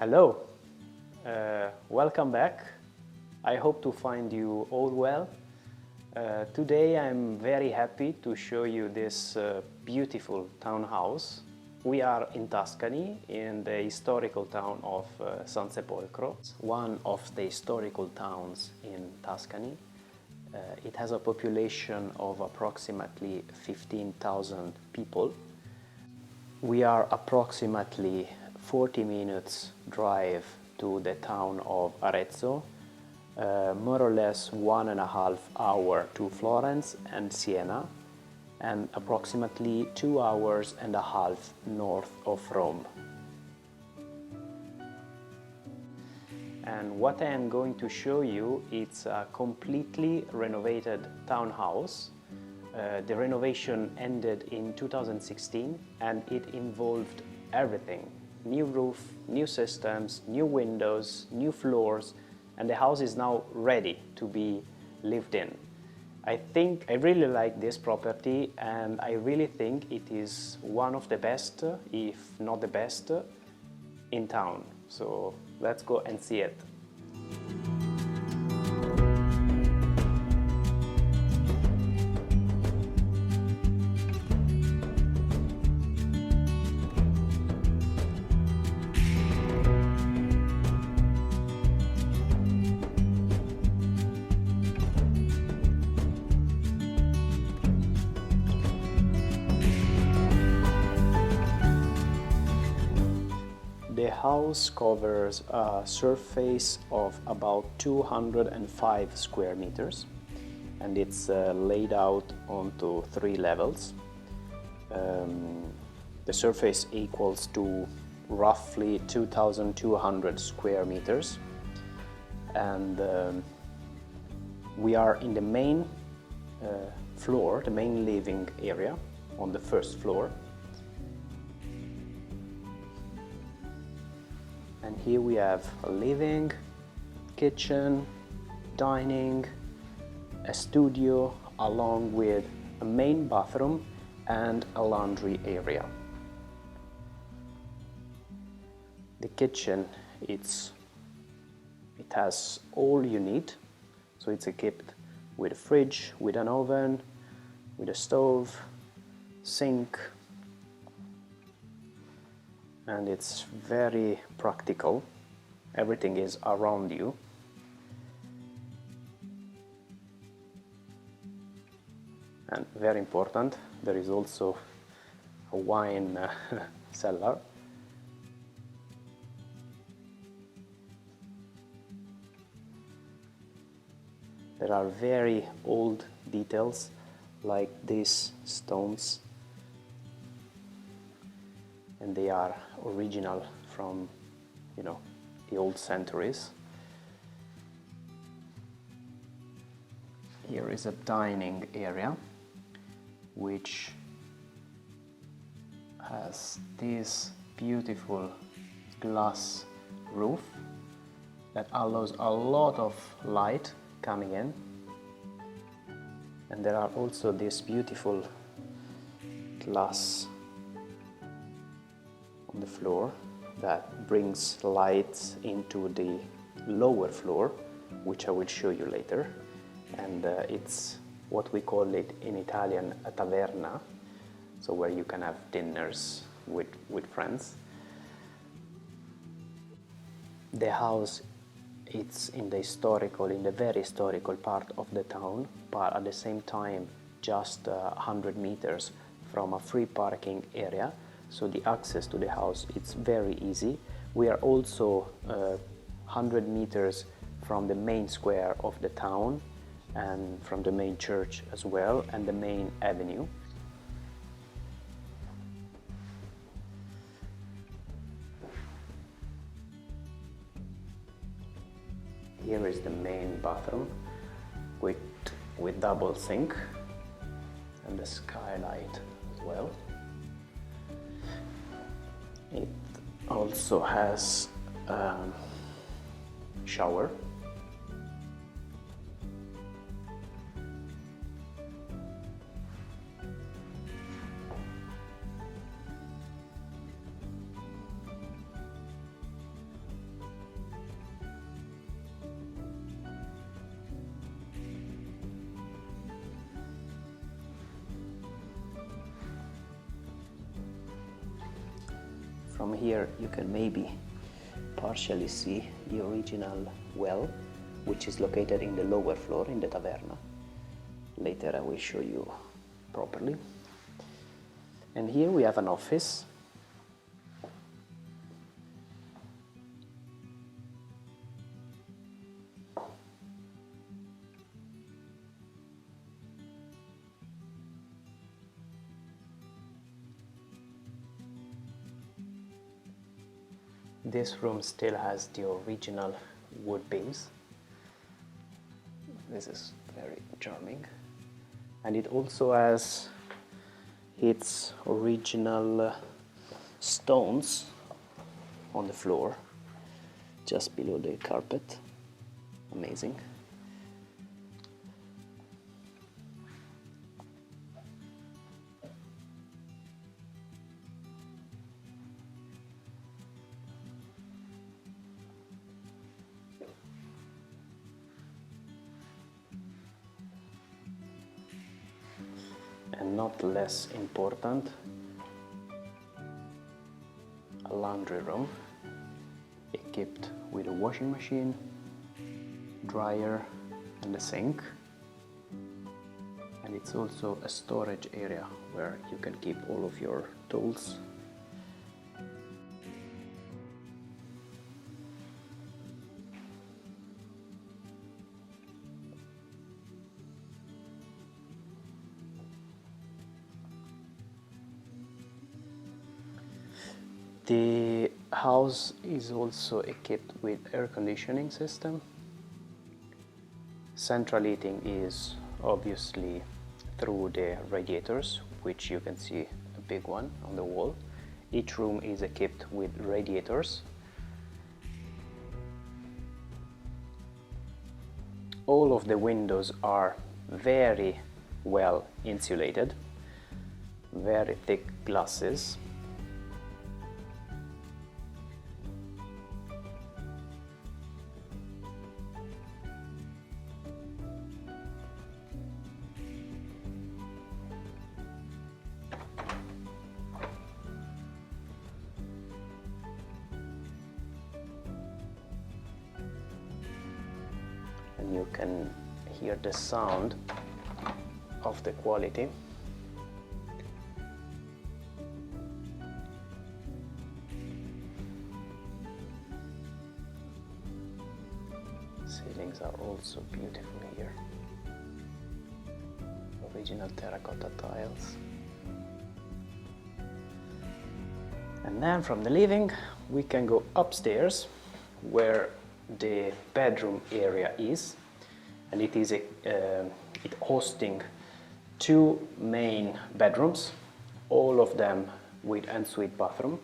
Hello, welcome back. I hope to find you all well. Today I'm very happy to show you this beautiful townhouse. We are in Tuscany, in the historical town of Sansepolcro, one of the historical towns in Tuscany. It has a population of approximately 15,000 people. We are approximately 40 minutes drive to the town of Arezzo, more or less 1.5 hours to Florence and Siena, and approximately 2.5 hours north of Rome. And what I am going to show you, it's a completely renovated townhouse. The renovation ended in 2016 and it involved everything. New roof, new systems, new windows, new floors, and the house is now ready to be lived in. I really like this property, and I really think it is one of the best, if not the best, in town. So let's go and see it. The house covers a surface of about 205 square meters, and it's laid out onto 3 levels. The surface equals to roughly 2,200 square meters, and we are in the main floor, the main living area on the first floor. And here we have a living, kitchen, dining, a studio, along with a main bathroom and a laundry area. The kitchen, it has all you need. So it's equipped with a fridge, with an oven, with a stove, sink, and it's very practical. Everything is around you. And very important, there is also a wine cellar. There are very old details like these stones, and they are original from, the old centuries. Here is a dining area which has this beautiful glass roof that allows a lot of light coming in, and there are also this beautiful glass on the floor that brings lights into the lower floor, which I will show you later. And it's what we call it in Italian a taverna, so where you can have dinners with friends. The house, it's in the very historical part of the town, but at the same time just 100 meters from a free parking area. So the access to the house, it's very easy. We are also 100 meters from the main square of the town and from the main church as well, and the main avenue. Here is the main bathroom with double sink and the skylight as well. It also has a shower. From here you can maybe partially see the original well, which is located in the lower floor in the taverna. Later I will show you properly. And here we have an office. This room still has the original wood beams. This is very charming. And it also has its original stones on the floor, just below the carpet. Amazing. And not less important, a laundry room equipped with a washing machine, dryer and a sink. And it's also a storage area where you can keep all of your tools. The house is also equipped with air conditioning system. Central heating is obviously through the radiators, which you can see a big one on the wall. Each room is equipped with radiators. All of the windows are very well insulated, very thick glasses. And you can hear the sound of the quality. Ceilings are also beautiful here. Original terracotta tiles. And then from the living we can go upstairs where the bedroom area is, and it is hosting two main bedrooms, all of them with ensuite bathroom.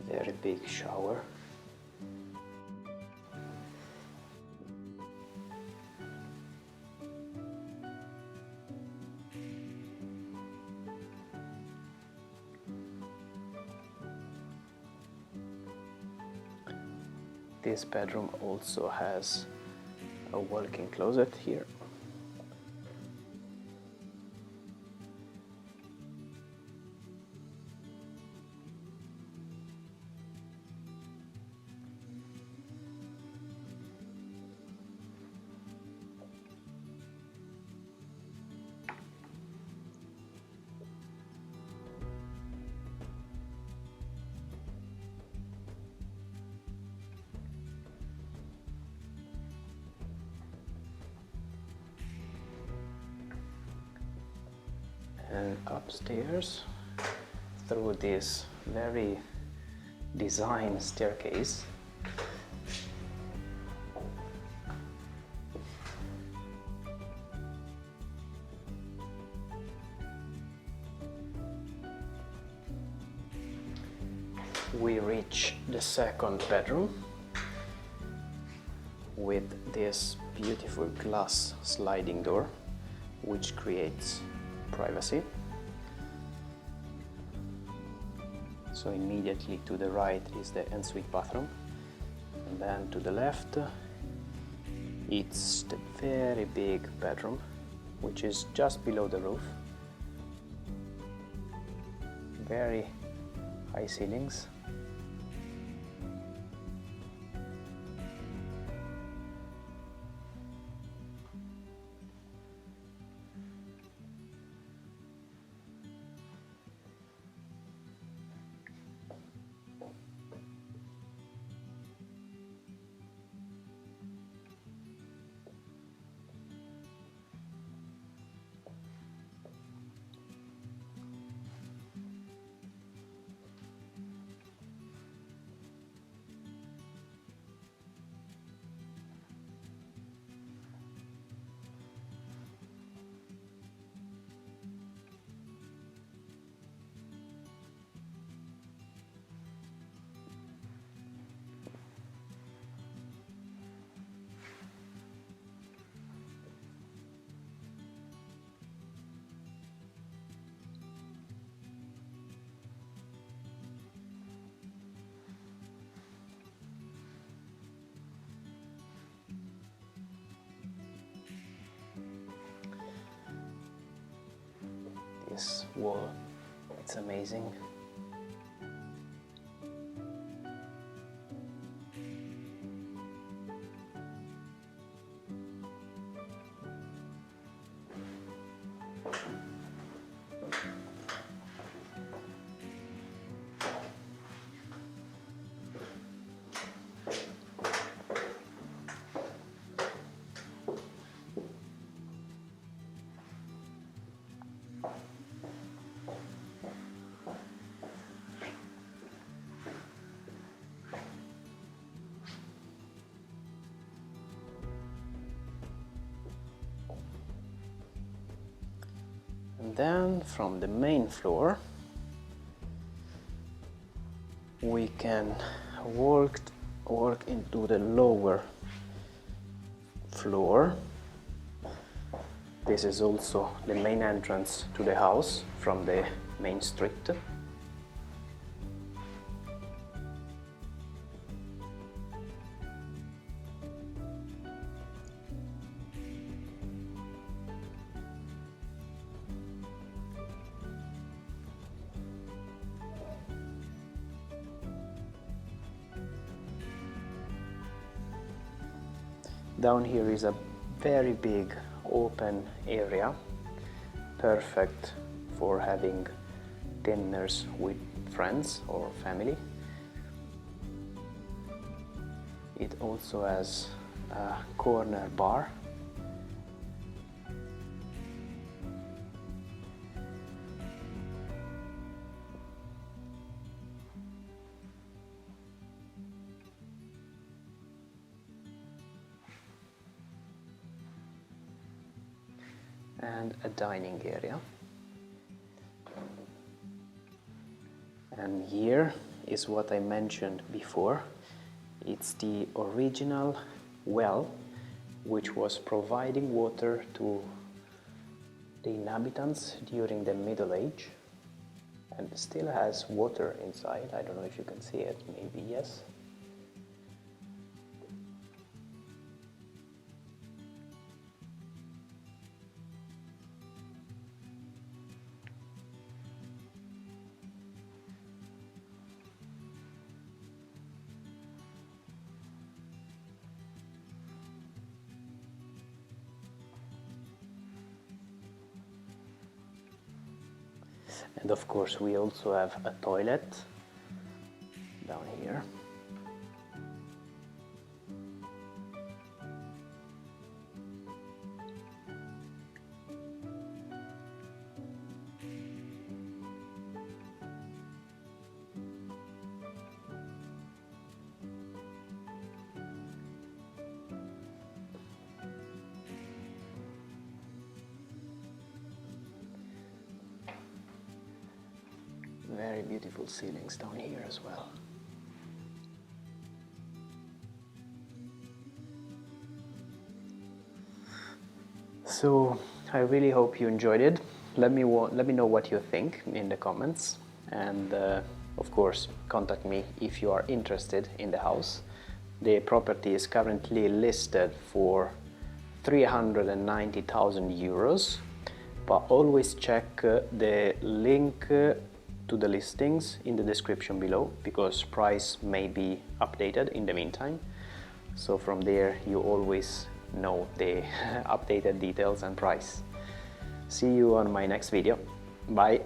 Very big shower. This bedroom also has a walk-in closet here. And upstairs through this very designed staircase. We reach the second bedroom with this beautiful glass sliding door, which creates privacy. So immediately to the right is the ensuite bathroom, and then to the left it's the very big bedroom, which is just below the roof. Very high ceilings. This wall, it's amazing. And then from the main floor we can walk into the lower floor. This is also the main entrance to the house from the main street. Down here is a very big open area, perfect for having dinners with friends or family. It also has a corner bar. And a dining area. And here is what I mentioned before. It's the original well which was providing water to the inhabitants during the Middle Age, and still has water inside. I don't know if you can see it, maybe yes. And of course we also have a toilet down here. Very beautiful ceilings down here as well. So I really hope you enjoyed it. Let me know what you think in the comments, and of course contact me if you are interested in the house. The property is currently listed for 390,000 euros, but always check the link to the listings in the description below, because price may be updated in the meantime. So from there you always know the updated details and price. See you on my next video. Bye.